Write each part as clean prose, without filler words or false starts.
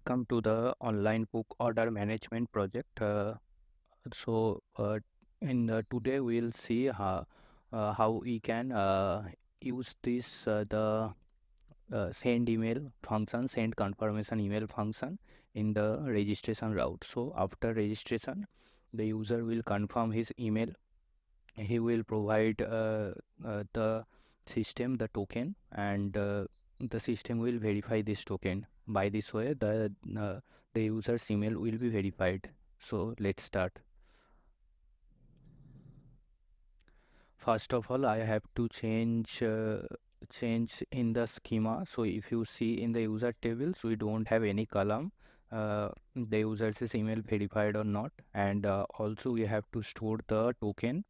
Welcome to the online book order management project. So, in Today we'll see how we can use this the send email function, send confirmation email function in the registration route. So, after registration, the user will confirm his email. He will provide the system the token, and the system will verify this token. By this way, the user's email will be verified. So let's start. First of all, I have to change in the schema. So if you see in the user tables, we don't have any column, the user's email verified or not, and also we have to store the token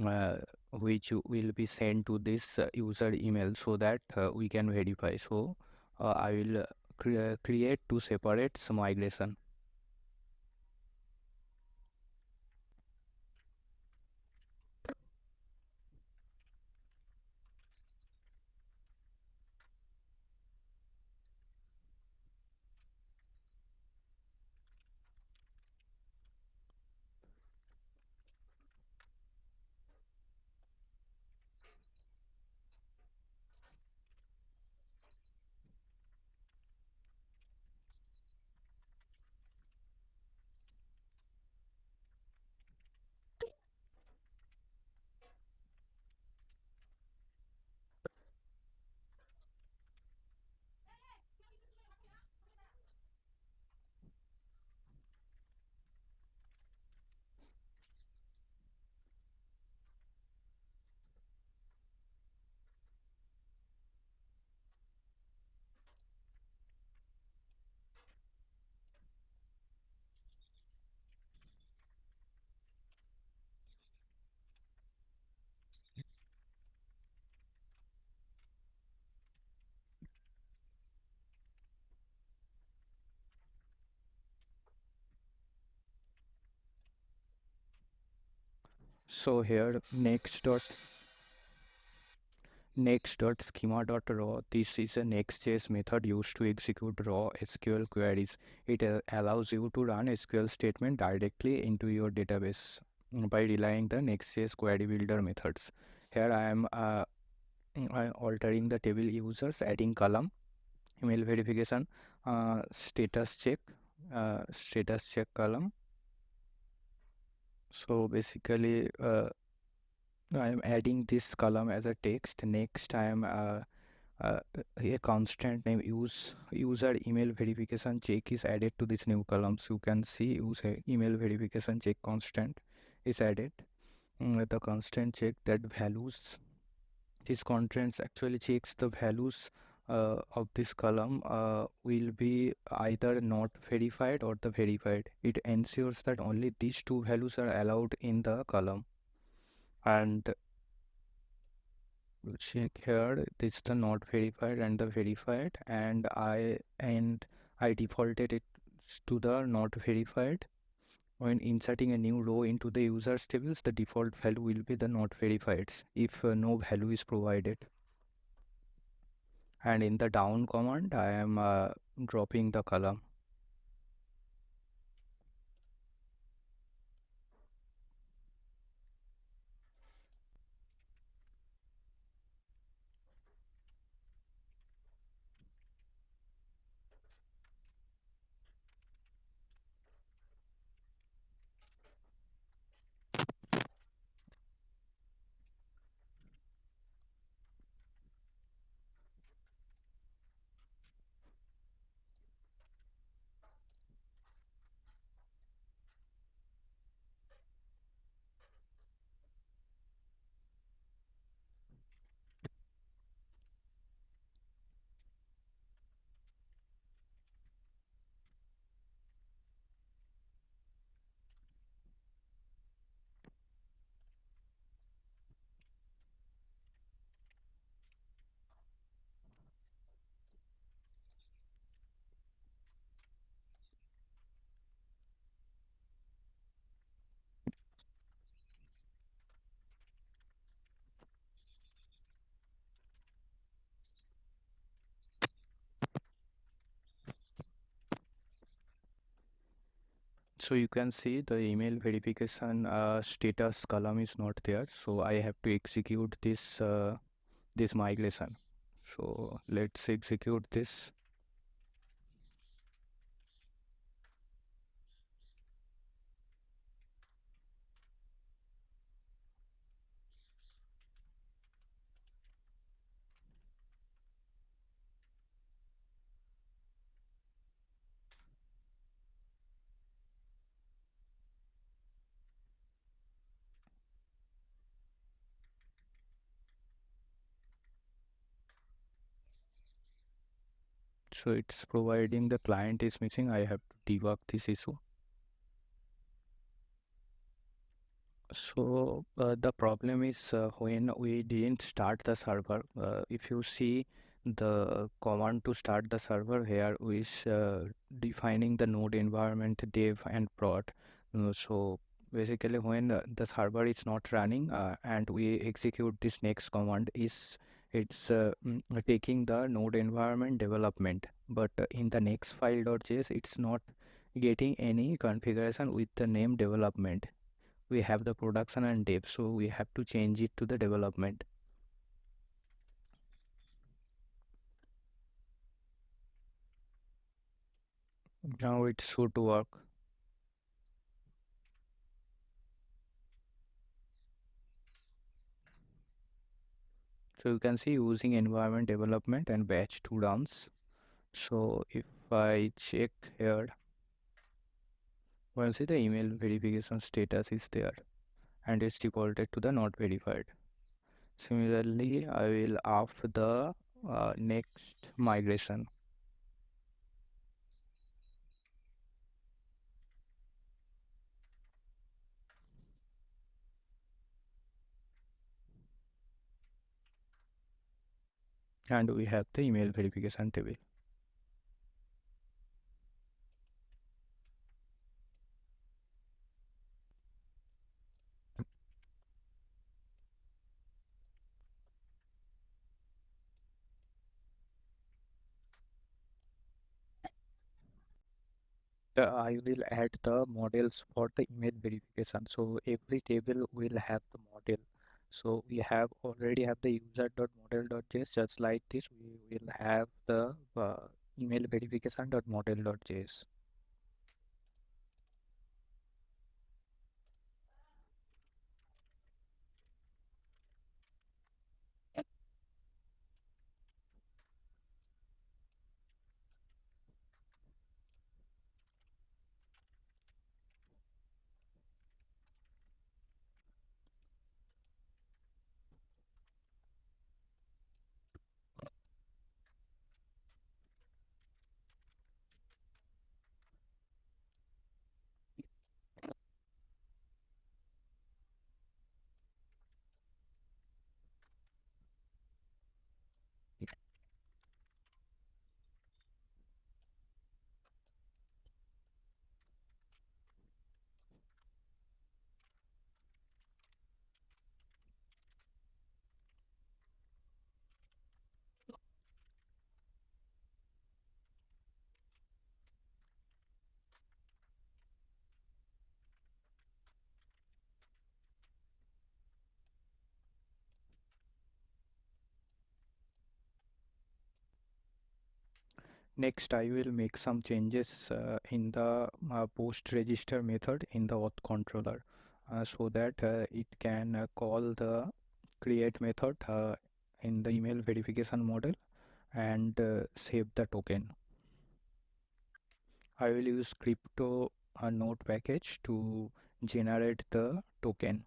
uh, which will be sent to this user email, so that we can verify. So I will create two separate migration. So here next.schema.raw, this is a Next.js method used to execute raw SQL queries. It allows you to run SQL statement directly into your database by relying the Next.js query builder methods. Here I am altering the table users, adding column, email verification, status check column. So basically, I am adding this column as a text. Next, I am a constant name user email verification check is added to this new column. So you can see user email verification check constant is added. The constant check that values, this constraints actually checks the values of this column will be either not verified or the verified. It ensures that only these two values are allowed in the column. And we'll check here, this is the not verified and the verified, and I defaulted it to the not verified. When inserting a new row into the users tables, the default value will be the not verified if no value is provided. And in the down command, I am dropping the column. So you can see the email verification status column is not there. So I have to execute this migration. So let's execute this. So it's providing the client is missing. I have to debug this issue. So the problem is when we didn't start the server. If you see the command to start the server here is defining the node environment dev and prod. So basically when the server is not running and we execute this next command is it's taking the node environment development, but in the next file.js it's not getting any configuration with the name development. We have the production and dev, so we have to change it to the development. Now it should work. So you can see using environment development and batch to runs. So if I check here, you can see the email verification status is there and it's defaulted to the not verified. Similarly, I will off the next migration and we have the email verification table. I will add the models for the email verification. So every table will have the model. So we have already have the user.model.js. Just like this, we will have the email verification.model.js. Next, I will make some changes in the post register method in the auth controller so that it can call the create method in the email verification model and save the token. I will use crypto node package to generate the token.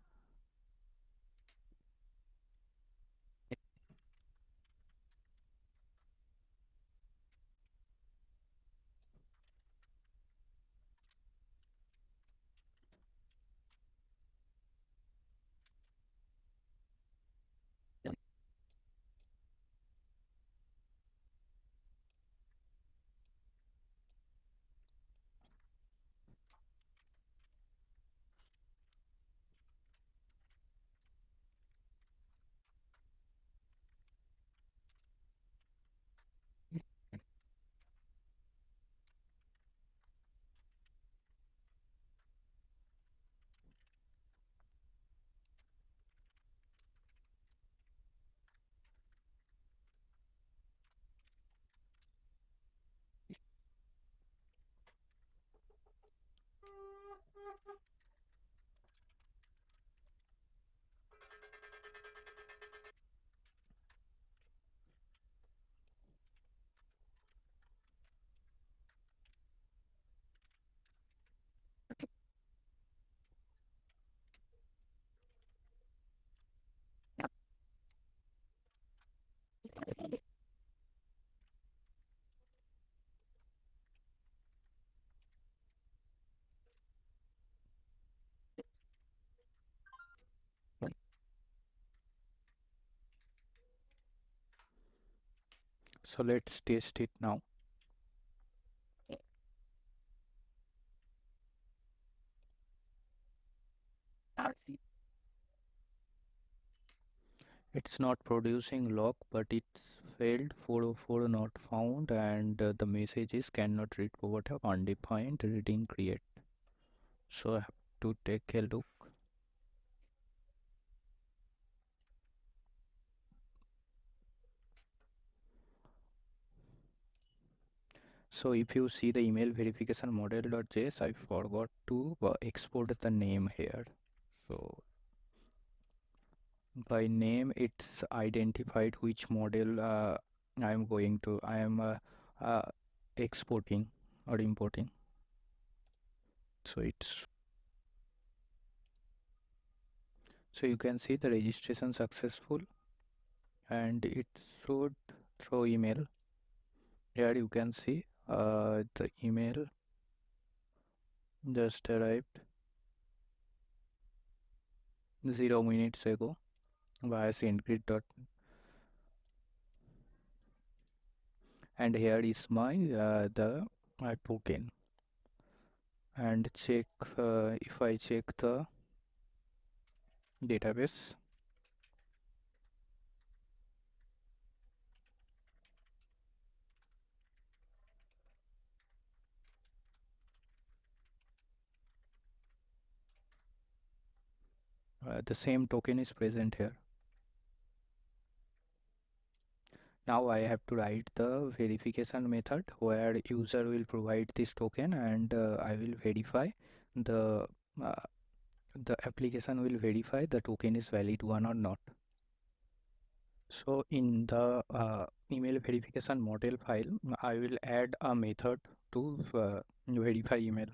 So let's test it now. It's not producing log, but it's failed 404 not found, and the message is cannot read provide have undefined reading create. So I have to take a look. So if you see the email verification model.js, I forgot to export the name here. So by name, it's identified which model I am uh, exporting or importing. So so you can see the registration successful, and it should throw email. Here you can see the email just arrived 0 minutes ago via sendgrid dot. And here is my the token. And check if I check the database, the same token is present here. Now I have to write the verification method where user will provide this token, and I will verify the uh, the application will verify the token is valid one or not. So in the email verification model file, I will add a method to verify email.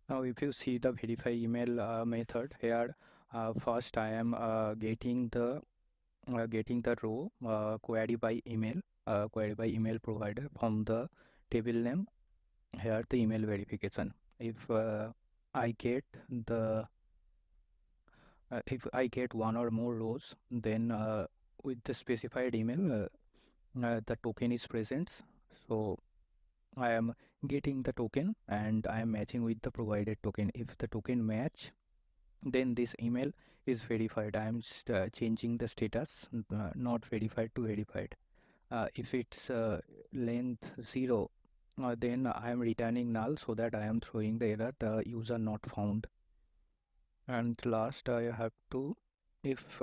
Now, if you see the verify email method here, first I am getting the row query by email provider from the table name. Here the email verification. If I get the if I get one or more rows, then with the specified email, the token is present. So I am getting the token and I am matching with the provided token. If the token match, then this email is verified. I am changing the status not verified to verified. If it's length 0, then I am returning null, so that I am throwing the error the user not found. And last I have to, if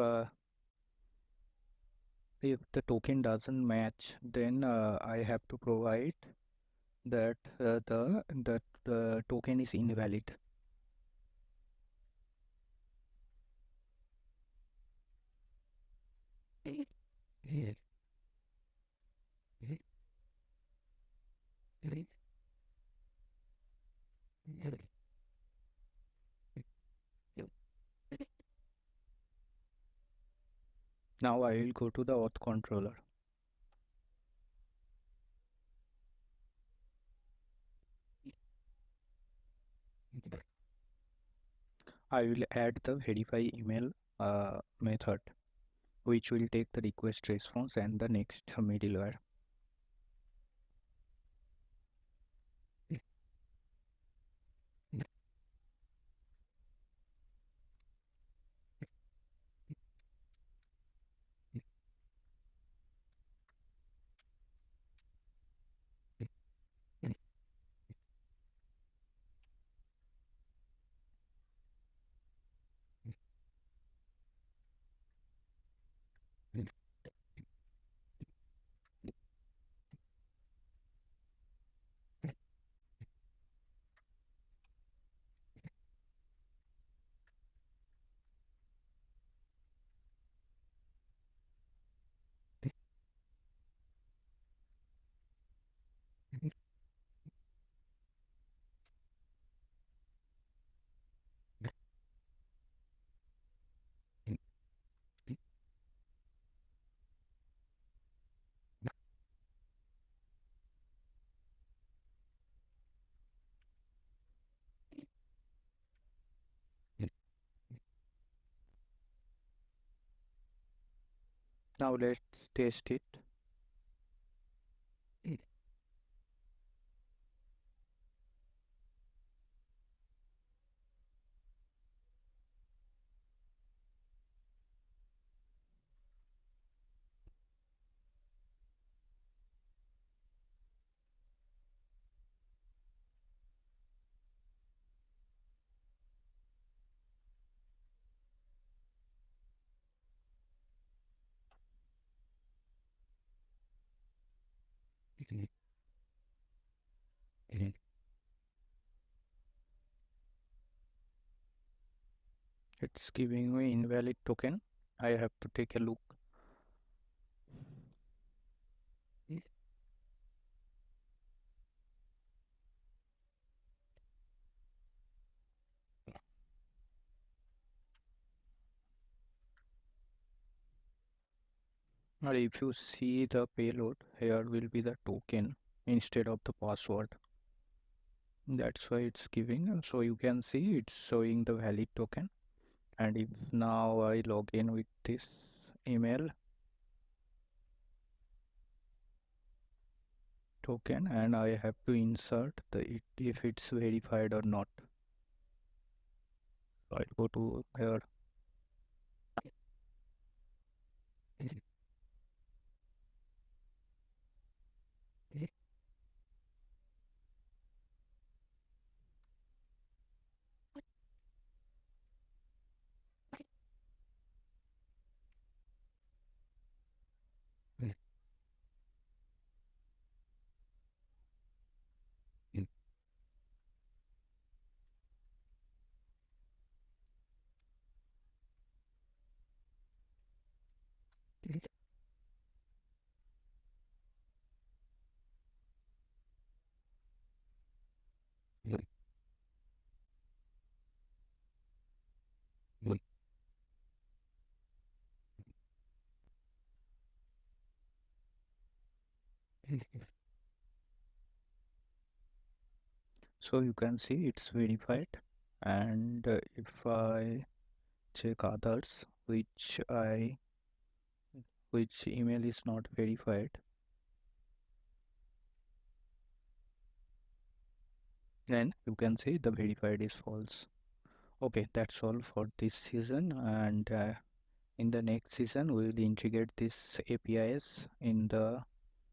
if the token doesn't match, then I have to provide that the token is invalid. Now I will go to the auth controller. I will add the verify email method, which will take the request response and the next middleware. Now let's test it. It's giving me invalid token. I have to take a look. Or if you see the payload, here will be the token instead of the password. That's why it's giving. So you can see it's showing the valid token. And if now I log in with this email token and I have to insert if it's verified or not. So I'll go to here. So you can see it's verified. And if I check others which email is not verified, then you can see the verified is false. Okay, that's all for this season, and in the next season we will integrate this APIs in the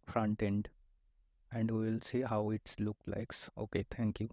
front end and we will see how it's look like. Okay, thank you.